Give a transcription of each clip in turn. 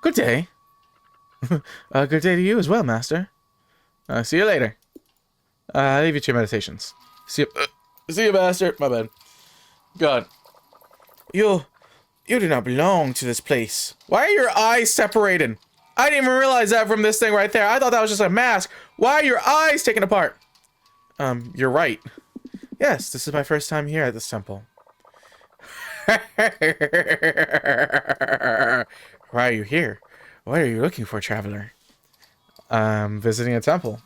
Good day. Good day to you as well, master. See you later. I leave you to your meditations. See you, master. My bad. God. You do not belong to this place. Why are your eyes separated? I didn't even realize that from this thing right there. I thought that was just a mask. Why are your eyes taken apart? You're right. Yes, this is my first time here at this temple. Why are you here? What are you looking for, traveler? Visiting a temple.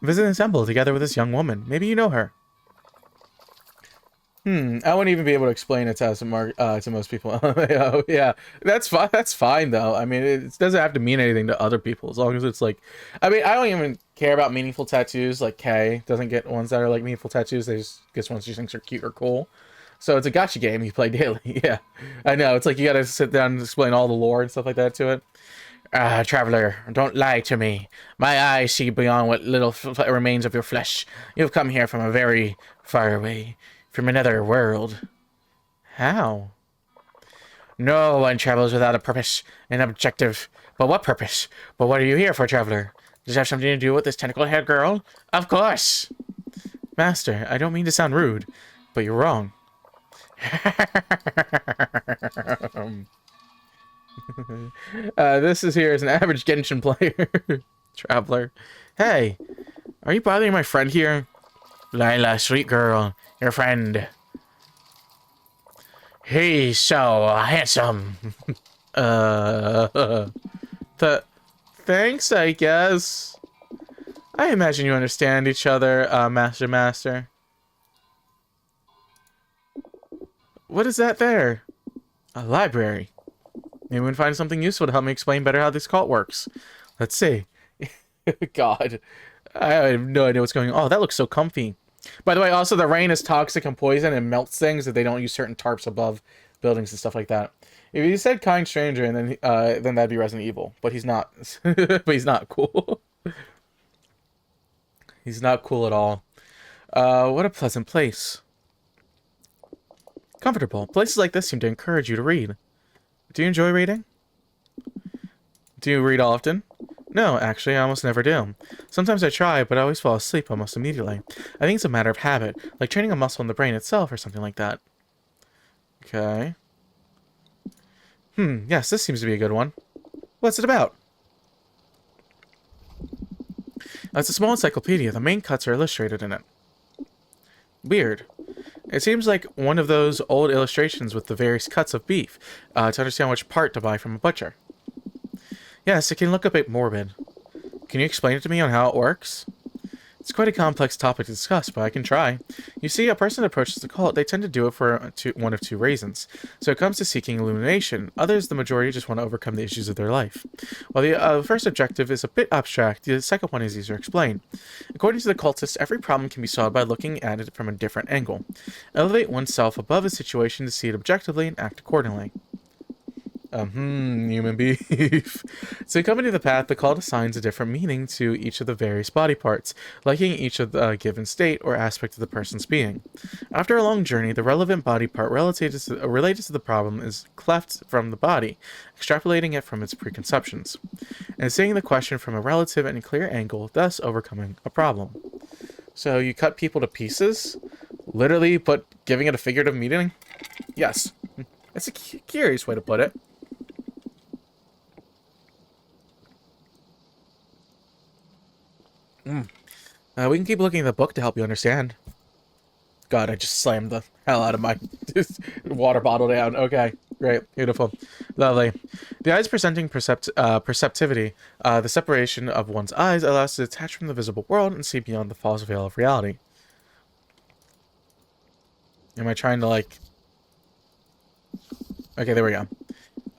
Visiting a temple together with this young woman. Maybe you know her. I wouldn't even be able to explain it to most people. Oh, yeah, that's fine. That's fine though. I mean, it doesn't have to mean anything to other people as long as it's like. I mean, I don't even care about meaningful tattoos. Like Kay doesn't get ones that are like meaningful tattoos. They just gets ones she thinks are cute or cool. So it's a gacha game you play daily. Yeah, I know. It's like you gotta sit down and explain all the lore and stuff like that to it. Traveler, don't lie to me. My eyes see beyond what little remains of your flesh. You've come here from a very far away. From another world. How? No one travels without a purpose, an objective. But what purpose? But what are you here for, traveler? Does it have something to do with this tentacle-haired girl? Of course! Master, I don't mean to sound rude, but you're wrong. This is here is an average Genshin player. Traveler. Hey, are you bothering my friend here? Lila, sweet girl. Your friend. He's so handsome. Thanks, I guess. I imagine you understand each other, Master. What is that there? A library. Maybe we can find something useful to help me explain better how this cult works. Let's see. God. I have no idea what's going on. Oh, that looks so comfy. By the way, also the rain is toxic and poison and melts things if they don't use certain tarps above buildings and stuff like that. If he said kind stranger, and then that'd be Resident Evil, but he's not. But he's not cool. He's not cool at all. What a pleasant place. Comfortable. Places like this seem to encourage you to read. Do you enjoy reading? Do you read often? No, actually, I almost never do. Sometimes I try, but I always fall asleep almost immediately. I think it's a matter of habit, like training a muscle in the brain itself or something like that. Okay. Yes, this seems to be a good one. What's it about? It's a small encyclopedia. The main cuts are illustrated in it. Weird. It seems like one of those old illustrations with the various cuts of beef, to understand which part to buy from a butcher. Yes, it can look a bit morbid. Can you explain it to me on how it works? It's quite a complex topic to discuss, but I can try. You see, a person that approaches the cult, they tend to do it for one of two reasons. So it comes to seeking illumination. Others, the majority, just want to overcome the issues of their life. While the first objective is a bit abstract, the second one is easier to explain. According to the cultists, every problem can be solved by looking at it from a different angle. Elevate oneself above a situation to see it objectively and act accordingly. Human beef. To accompany the path, the cult assigns a different meaning to each of the various body parts, liking each of the given state or aspect of the person's being. After a long journey, the relevant body part related to the problem is cleft from the body, extrapolating it from its preconceptions, and seeing the question from a relative and clear angle, thus overcoming a problem. So you cut people to pieces? Literally, but giving it a figurative meaning? Yes. It's a curious way to put it. We can keep looking at the book to help you understand. God, I just slammed the hell out of my water bottle down. Okay, great, beautiful, lovely. The eyes presenting perceptivity, the separation of one's eyes allows us to detach from the visible world and see beyond the false veil of reality. Am I trying to like... Okay, there we go.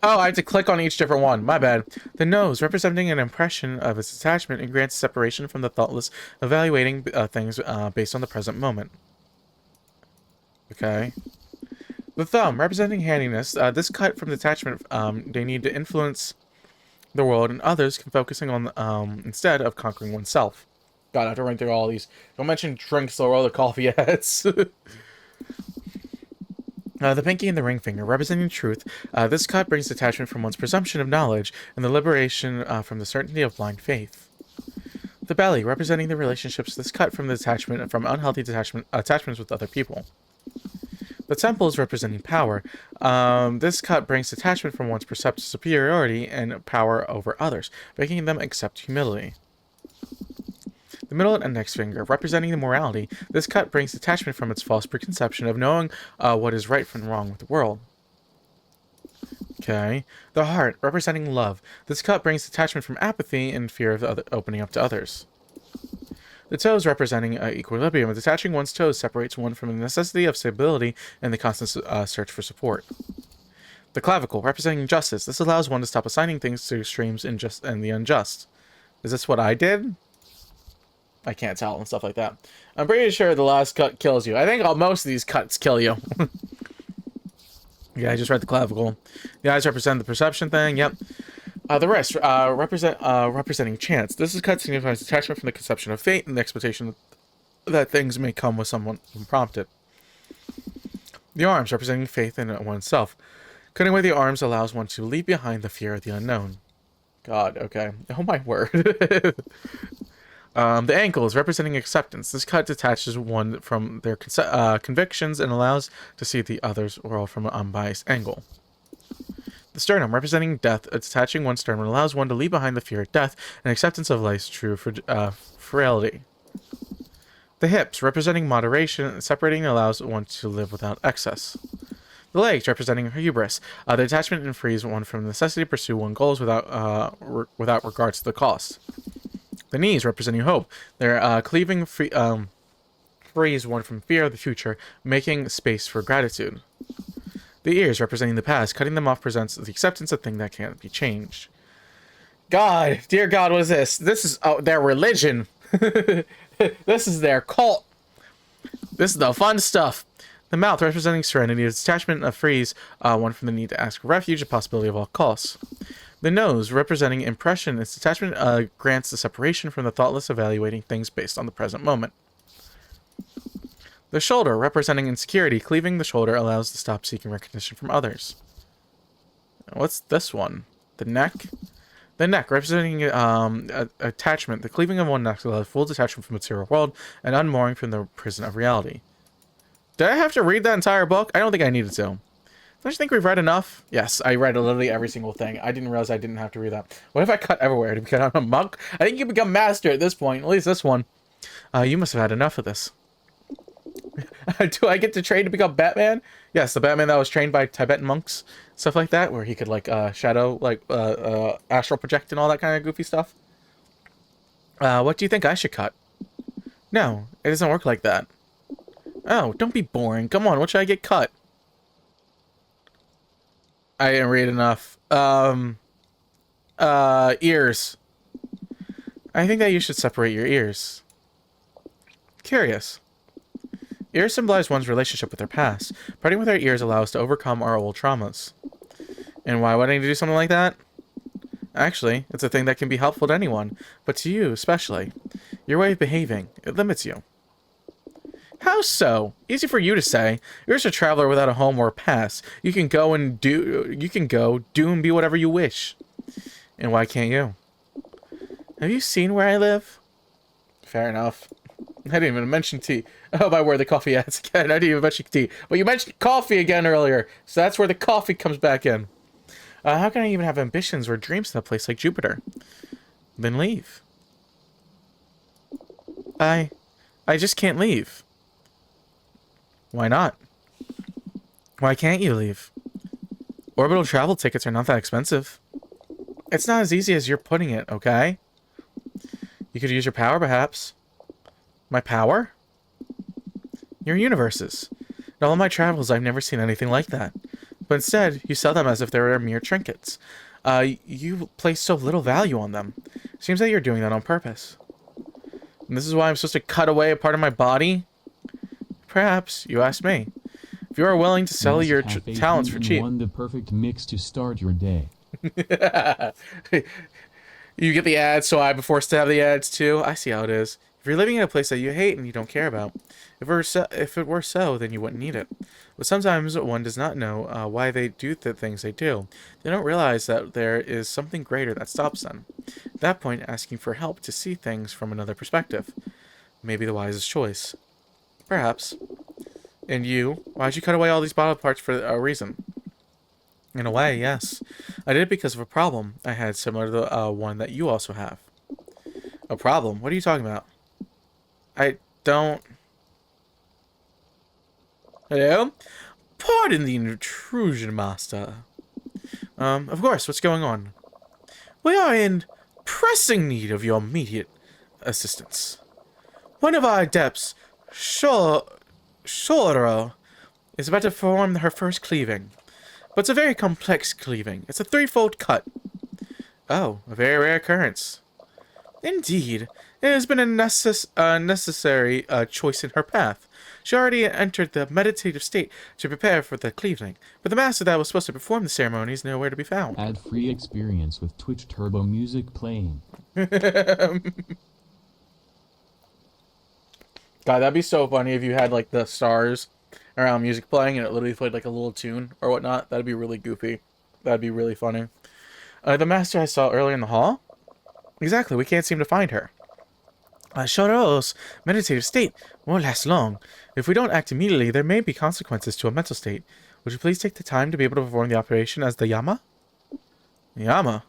Oh, I have to click on each different one. My bad. The nose, representing an impression of its attachment and grants separation from the thoughtless, evaluating things based on the present moment. Okay. The thumb, representing handiness. This cut from detachment they need to influence the world and others, can focusing on instead of conquering oneself. God, I have to run through all these. Don't mention drinks or other coffee ads. The pinky and the ring finger, representing truth. This cut brings detachment from one's presumption of knowledge and the liberation from the certainty of blind faith. The belly, representing the relationships. This cut from the detachment from unhealthy attachments with other people. The temples, representing power. This cut brings detachment from one's perceived superiority and power over others, making them accept humility. The middle and index finger, representing the morality. This cut brings detachment from its false preconception of knowing what is right from wrong with the world. Okay. The heart, representing love. This cut brings detachment from apathy and fear of opening up to others. The toes, representing equilibrium. Detaching one's toes separates one from the necessity of stability and the constant search for support. The clavicle, representing justice. This allows one to stop assigning things to extremes and the unjust. Is this what I did? I can't tell and stuff like that. I'm pretty sure the last cut kills you. I think most of these cuts kill you. Yeah, I just read the clavicle. The eyes represent the perception thing. Yep. The wrist representing chance. This is cut signifies detachment from the conception of fate and the expectation that things may come with someone unprompted. The arms representing faith in oneself. Cutting away the arms allows one to leave behind the fear of the unknown. God, okay. Oh my word. The ankles, representing acceptance. This cut detaches one from their convictions and allows to see the other's world from an unbiased angle. The sternum, representing death. Detaching one's sternum allows one to leave behind the fear of death and acceptance of life's true frailty. The hips, representing moderation. Separating allows one to live without excess. The legs, representing hubris. The attachment and frees one from the necessity to pursue one's goals without regards to the cost. The knees, representing hope. Their cleaving frees one from fear of the future, making space for gratitude. The ears, representing the past. Cutting them off presents the acceptance of things that can't be changed. God, dear God, what is this? This is their religion. This is their cult. This is the fun stuff. The mouth, representing serenity. Its detachment frees one from the need to ask for refuge, a possibility of all costs. The nose, representing impression. Its detachment grants the separation from the thoughtless evaluating things based on the present moment. The shoulder, representing insecurity. Cleaving the shoulder allows to stop seeking recognition from others. What's this one? The neck? The neck, representing attachment. The cleaving of one neck allows full detachment from the material world and unmooring from the prison of reality. Did I have to read that entire book? I don't think I needed to. Don't you think we've read enough? Yes, I read literally every single thing. I didn't realize I didn't have to read that. What if I cut everywhere to become a monk? I think you become master at this point. At least this one. You must have had enough of this. Do I get to train to become Batman? Yes, the Batman that was trained by Tibetan monks. Stuff like that, where he could, like, shadow, like, astral project and all that kind of goofy stuff. What do you think I should cut? No, it doesn't work like that. Oh, don't be boring. Come on, what should I get cut? I didn't read enough. Ears. I think that you should separate your ears. Curious. Ears symbolize one's relationship with their past. Parting with our ears allows us to overcome our old traumas. And why would I need to do something like that? Actually, it's a thing that can be helpful to anyone, but to you especially. Your way of behaving, it limits you. How so? Easy for you to say. You're just a traveler without a home or a pass. You can go, do and be whatever you wish. And why can't you? Have you seen where I live? Fair enough. I didn't even mention tea. Oh, by where the coffee is again. I didn't even mention tea. But you mentioned coffee again earlier. So that's where the coffee comes back in. How can I even have ambitions or dreams in a place like Jupiter? Then leave. I just can't leave. Why not? Why can't you leave? Orbital travel tickets are not that expensive. It's not as easy as you're putting it, okay? You could use your power, perhaps. My power? Your universes. In all of my travels, I've never seen anything like that. But instead, you sell them as if they were mere trinkets. You place so little value on them. Seems that you're doing that on purpose. And this is why I'm supposed to cut away a part of my body? Perhaps, you ask me. If you are willing to sell your talents for cheap. The perfect mix to start your day. You get the ads, so I be forced to have the ads too. I see how it is. If you're living in a place that you hate and you don't care about, if it were so, then you wouldn't need it. But sometimes one does not know why they do the things they do. They don't realize that there is something greater that stops them. At that point, asking for help to see things from another perspective may be the wisest choice. Perhaps. And you, why'd you cut away all these bottle parts for a reason? In a way, yes. I did it because of a problem I had similar to the one that you also have. A problem? What are you talking about? I don't... Hello? Pardon the intrusion, master. Of course, what's going on? We are in pressing need of your immediate assistance. One of our adepts, Shoro, is about to perform her first cleaving. But it's a very complex cleaving. It's a threefold cut. Oh, a very rare occurrence. Indeed, it has been a necessary choice in her path. She already entered the meditative state to prepare for the cleaving, but the master that was supposed to perform the ceremony is nowhere to be found. Add free experience with Twitch Turbo music playing. God, that'd be so funny if you had like the stars around music playing and it literally played like a little tune or whatnot. That'd be really goofy. That'd be really funny. The master I saw earlier in the hall? Exactly, we can't seem to find her. Shoro's meditative state won't last long. If we don't act immediately, there may be consequences to a mental state. Would you please take the time to be able to perform the operation as the Yama? Yama?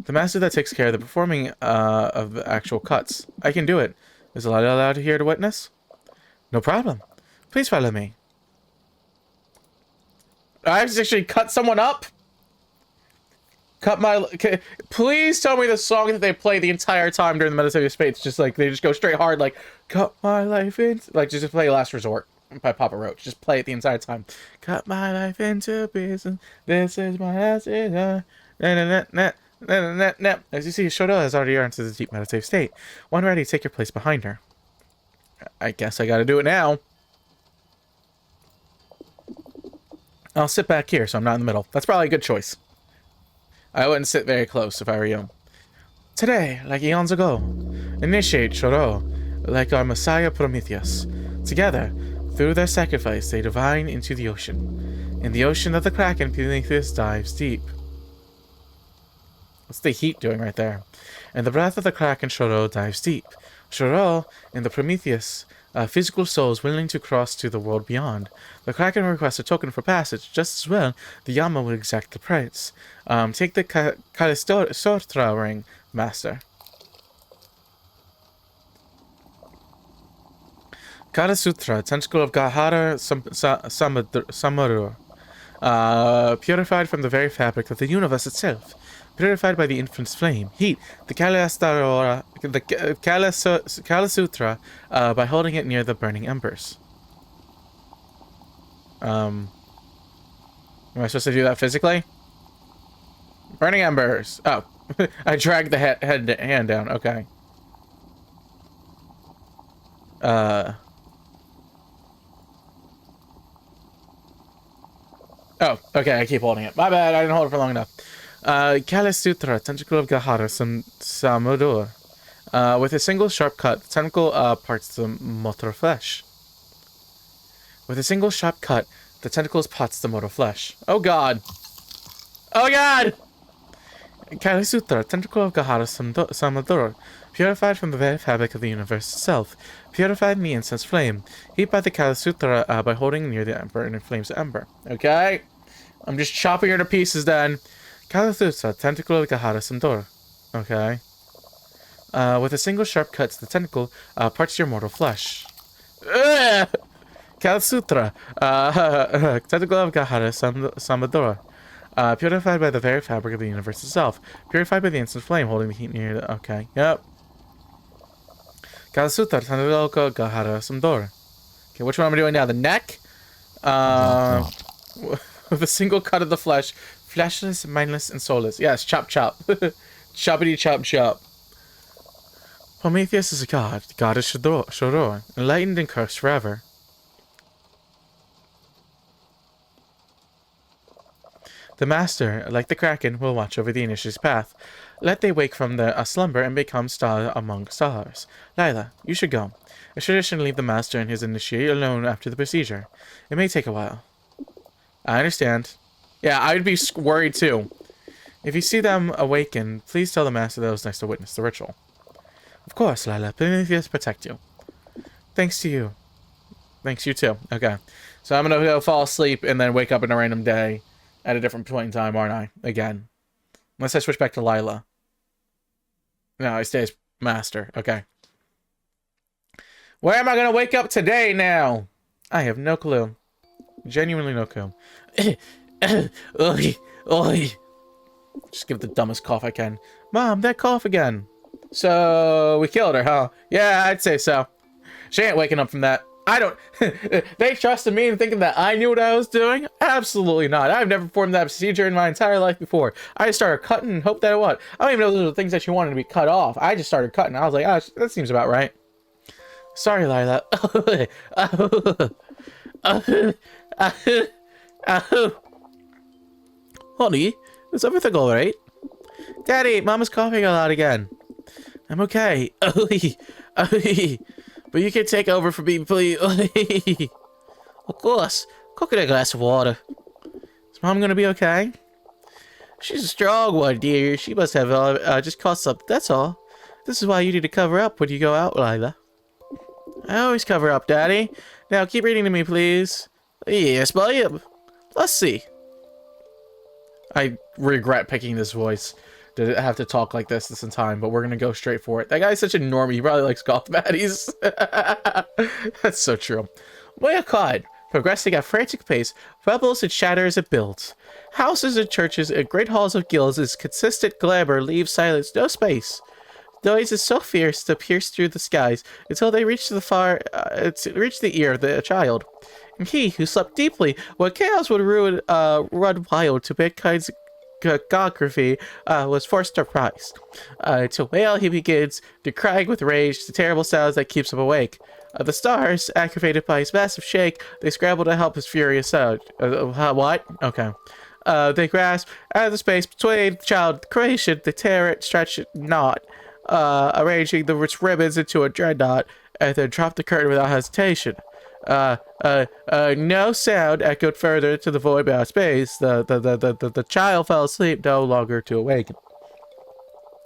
The master that takes care of the performing of the actual cuts. I can do it. Is Lila allowed here to witness? No problem. Please follow me. I've actually cut someone up? Please tell me the song that they play the entire time during the meditative space. Just like, they just go straight hard, like, cut my life into... Like, just play Last Resort by Papa Roach. Just play it the entire time. Cut my life into pieces. This is my last... As you see, Shoto has already entered the deep meditative state. When ready, take your place behind her. I guess I gotta do it now. I'll sit back here so I'm not in the middle. That's probably a good choice. I wouldn't sit very close if I were you. Today, like eons ago, initiate Shoro, like our Messiah Prometheus. Together, through their sacrifice, they divine into the ocean. In the ocean of the Kraken, Prometheus dives deep. What's the heat doing right there? And the breath of the Kraken, Shoro dives deep. Shoro, in the Prometheus, physical souls willing to cross to the world beyond. The Kraken requests a token for passage. Just as well, the Yama will exact the price. Take the Kalistotra ring, master. Kalasutra, tentacle of Gahara Samaru. Purified from the very fabric of the universe itself. Purified by the infant's flame. Heat the Kalasutra by holding it near the burning embers. Am I supposed to do that physically? Burning embers. Oh, I dragged the hand down. Okay. Oh, okay. I keep holding it. My bad. I didn't hold it for long enough. Kalasutra, tentacle of Gahara Samudur. With a single sharp cut, the tentacle parts the mortal flesh. With a single sharp cut, the tentacles parts the mortal flesh. Oh god! Oh god! Kalasutra, tentacle of Gahara Samudur. Purified from the very fabric of the universe itself. Purified in the incense flame. Heat by the Kalasutra by holding near the ember and inflames the ember. Okay? I'm just chopping her to pieces then. Kalasutra, tentacle of Gahara Samdor. Okay. With a single sharp cut to the tentacle, parts your mortal flesh. Kalasutra, tentacle of Gahara Samadora. Purified by the very fabric of the universe itself. Purified by the instant flame, holding the heat near the... Okay, yep. Kalasutra, tentacle of Gahara Samdor. Okay, which one am I doing now? The neck? With a single cut of the flesh, fleshless, mindless, and soulless. Yes, chop chop. Choppity chop chop. Prometheus is a god. The god is Shoror, enlightened and cursed forever. The Master, like the Kraken, will watch over the initiate's path. Let they wake from their slumber and become star among stars. Lila, you should go. A tradition to leave the Master and his initiate alone after the procedure. It may take a while. I understand. Yeah, I'd be worried too. If you see them awaken, please tell the Master that it was nice to witness the ritual. Of course, Lila. Prometheus protect you. Thanks to you. Thanks, you too. Okay. So I'm gonna go fall asleep and then wake up in a random day at a different point in time, aren't I? Again. Unless I switch back to Lila. No, I stay as Master. Okay. Where am I gonna wake up today now? I have no clue. Genuinely no clue. Oi, oi. Just give the dumbest cough I can. Mom, that cough again. So, we killed her, huh? Yeah, I'd say so. She ain't waking up from that. I don't... They trusted me in thinking that I knew what I was doing? Absolutely not. I've never performed that procedure in my entire life before. I just started cutting and hoped that it would. I don't even know those were the things that she wanted to be cut off. I just started cutting. I was like, oh, that seems about right. Sorry, Lila. Honey, is everything alright? Daddy, Mama's coughing a lot again. I'm okay. But you can take over for me, please. Of course. Cook a glass of water. Is Mom gonna be okay? She's a strong one, dear. She must have just caught something. That's all. This is why you need to cover up when you go out, Lila. I always cover up, Daddy. Now keep reading to me, please. Yes, ma'am. Let's see. I regret picking this voice to have to talk like this in time, but we're gonna go straight for it. That guy's such a normie. He probably likes golf matties. That's so true. Way a cod, progressing at frantic pace, rebels and shatters it builds. Houses and churches and great halls of guilds, its consistent glamour leaves silence no space. Noise is so fierce to pierce through the skies until they reach reach the ear of the child. And he, who slept deeply when chaos would run wild to mankind's geography, was forced to rise. To wail he begins, decrying with rage the terrible sounds that keeps him awake. The stars, aggravated by his massive shake, they scramble to help his furious sound. What? Okay. They grasp out of the space between the child and the creation, they tear it, stretch it, knot, arranging the rich ribbons into a dreadnought, and then drop the curtain without hesitation. No sound echoed further to the void beyond space. The child fell asleep, no longer to awaken.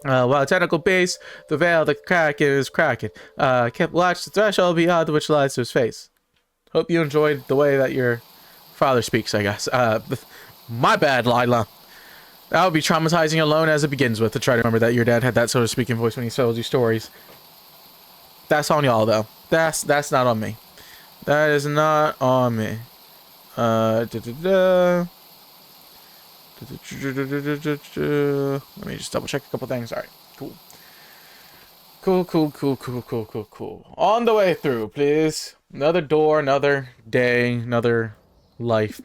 While tentacle base, the veil, the Kraken is cracking. Kept watch the threshold beyond which lies to his face. Hope you enjoyed the way that your father speaks, I guess. My bad, Lila. That would be traumatizing alone as it begins with, to try to remember that your dad had that sort of speaking voice when he told you stories. That's on y'all, though. That's not on me. That is not on me. Let me just double check a couple things. Alright, cool. Cool. On the way through, please. Another door, another day, another life.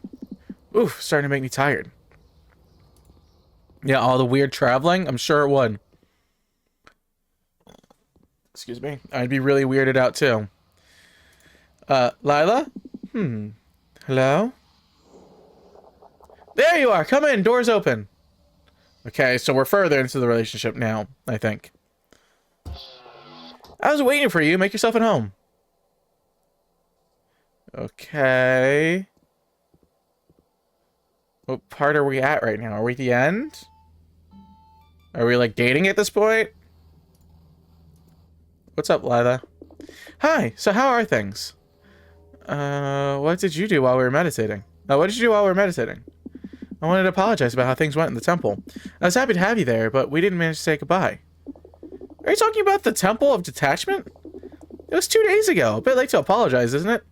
Oof, starting to make me tired. Yeah, all the weird traveling, I'm sure it would. Excuse me. I'd be really weirded out too. Lila? Hello? There you are! Come in! Door's open! Okay, so we're further into the relationship now, I think. I was waiting for you. Make yourself at home. Okay. What part are we at right now? Are we at the end? Are we, like, dating at this point? What's up, Lila? Hi! So how are things? What did you do while we were meditating? What did you do while we were meditating? I wanted to apologize about how things went in the temple. I was happy to have you there, but we didn't manage to say goodbye. Are you talking about the Temple of Detachment? It was 2 days ago. A bit late to apologize, isn't it?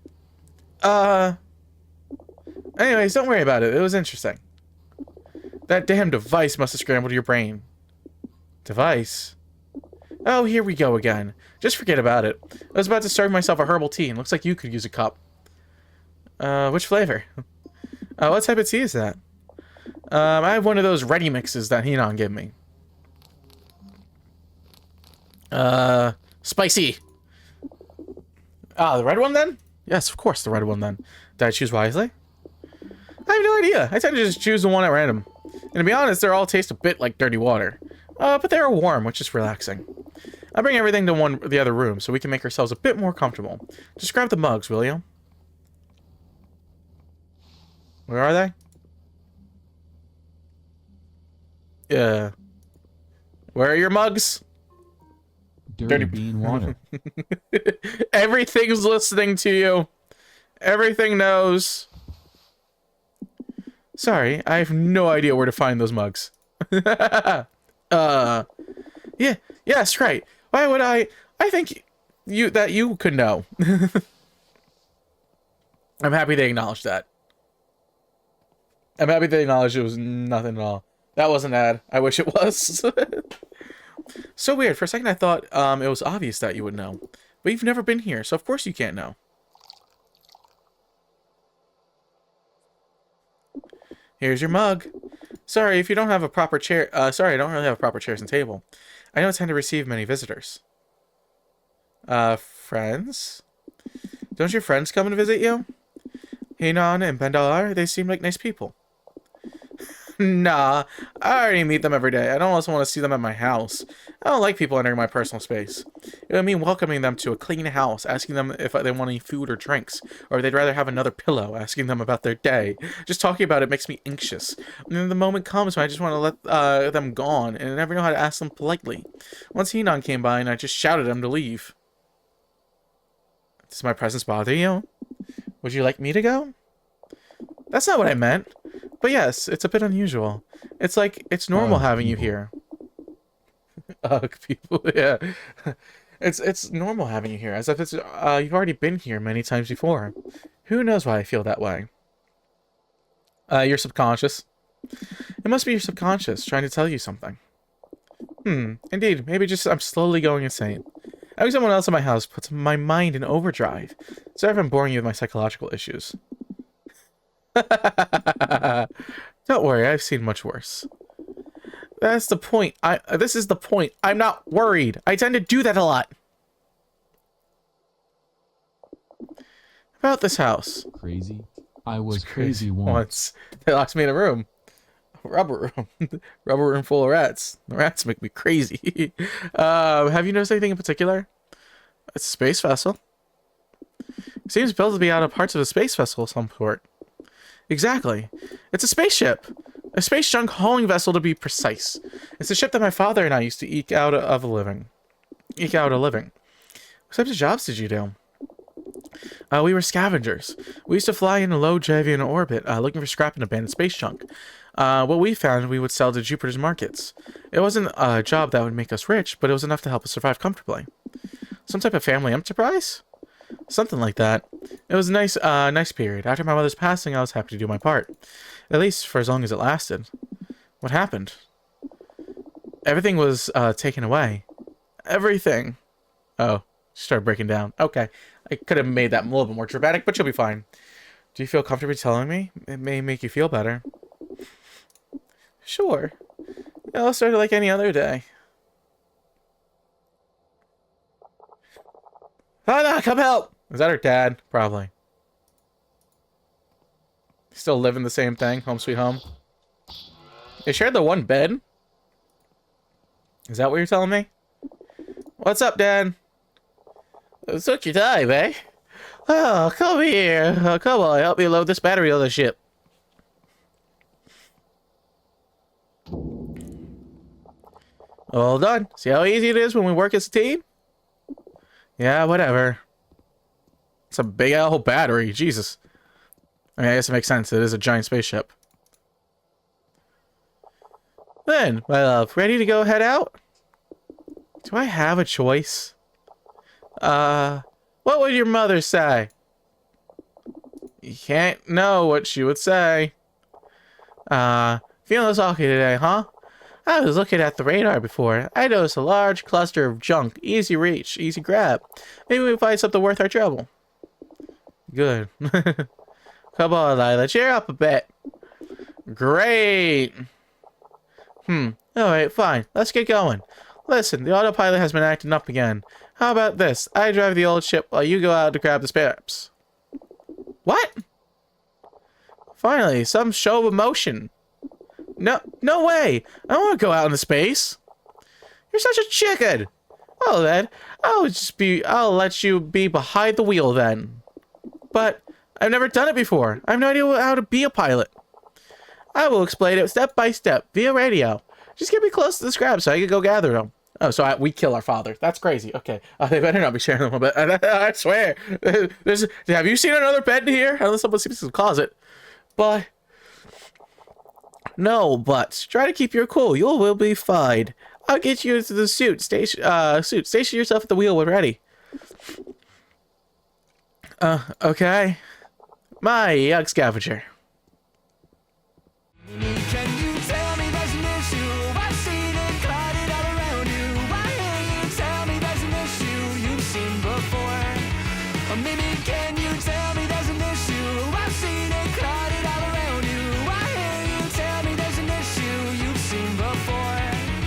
Anyways, don't worry about it. It was interesting. That damn device must have scrambled your brain. Device? Oh, here we go again. Just forget about it. I was about to serve myself a herbal tea, and looks like you could use a cup. Which flavor? What type of tea is that? I have one of those ready mixes that Hinan gave me. Spicy. Ah, the red one then? Yes, of course, the red one then. Did I choose wisely? I have no idea. I tend to just choose the one at random. And to be honest, they all taste a bit like dirty water. But they are warm, which is relaxing. I'll bring everything to the other room so we can make ourselves a bit more comfortable. Just grab the mugs, will you? Where are they? Yeah. Where are your mugs? Dirty bean water. Everything's listening to you. Everything knows. Sorry, I have no idea where to find those mugs. Yeah, yes, right. Why would I think you could know. I'm happy they acknowledged that. I'm happy they acknowledged it was nothing at all. That wasn't ad. I wish it was. So weird. For a second I thought it was obvious that you would know. But you've never been here, so of course you can't know. Here's your mug. Sorry if you don't have a proper chair. Sorry, I don't really have proper chairs and table. I don't tend to receive many visitors. Friends? Don't your friends come and visit you? Hinan and Bendalar, they seem like nice people. Nah, I already meet them every day. I don't also want to see them at my house. I don't like people entering my personal space. It would mean welcoming them to a clean house, asking them if they want any food or drinks, or if they'd rather have another pillow, asking them about their day. Just talking about it makes me anxious. And then the moment comes when I just want to let them gone, and I never know how to ask them politely. Once Hinan came by, and I just shouted at him to leave. Does my presence bother you? Would you like me to go? That's not what I meant. But yes, it's a bit unusual. It's like, it's normal having you here. Ugh, people, yeah. It's normal having you here, as if it's, you've already been here many times before. Who knows why I feel that way? Your subconscious. It must be your subconscious trying to tell you something. Indeed. Maybe just I'm slowly going insane. Having someone else in my house puts my mind in overdrive. Sorry if I'm boring you with my psychological issues. Don't worry, I've seen much worse. That's the point. This is the point. I'm not worried. I tend to do that a lot. About this house. Crazy? I was crazy once. They locked me in a room. A rubber room. Rubber room full of rats. The rats make me crazy. Have you noticed anything in particular? It's a space vessel. It seems built to be out of parts of a space vessel of some sort. Exactly. It's a spaceship. A space junk hauling vessel, to be precise. It's a ship that my father and I used to eke out a living. What types of jobs did you do? We were scavengers. We used to fly in a low Javian orbit, looking for scrap and abandoned space junk. What we found, we would sell to Jupiter's markets. It wasn't a job that would make us rich, but it was enough to help us survive comfortably. Some type of family enterprise? Something like that. It was a nice period. After my mother's passing, I was happy to do my part. At least for as long as it lasted. What happened? Everything was taken away. Everything. Oh, she started breaking down. Okay. I could have made that a little bit more dramatic, but you'll be fine. Do you feel comfortable telling me? It may make you feel better. Sure. I'll start it like any other day. Anna, come help! Is that her dad? Probably. Still living the same thing. Home sweet home. They shared the one bed? Is that what you're telling me? What's up, Dad? Took your time, eh? Oh, come here. Oh, come on, help me load this battery on the ship. All done. See how easy it is when we work as a team? Yeah, whatever. It's a big old battery. Jesus. I mean, I guess it makes sense. It is a giant spaceship. Then, my love, ready to go head out? Do I have a choice? What would your mother say? You can't know what she would say. Feeling lucky today, huh? I was looking at the radar before. I noticed a large cluster of junk. Easy reach, easy grab. Maybe we find something worth our trouble. Good. Come on, Lila, cheer up a bit. Great. Alright, fine. Let's get going. Listen, the autopilot has been acting up again. How about this? I drive the old ship while you go out to grab the spares. What? Finally, some show of emotion. No way. I don't want to go out into space. You're such a chicken. Oh, then I'll let you be behind the wheel then. But I've never done it before. I have no idea how to be a pilot. I will explain it step by step via radio. Just get me close to the scraps so I can go gather them. Oh, so we kill our father. That's crazy. Okay. They better not be sharing them a bit. I swear. Have you seen another bed in here? Unless someone seems to cause it. But... No, but try to keep your cool. You will be fine. I'll get you into the suit. Station yourself at the wheel when ready. Okay. My young scavenger.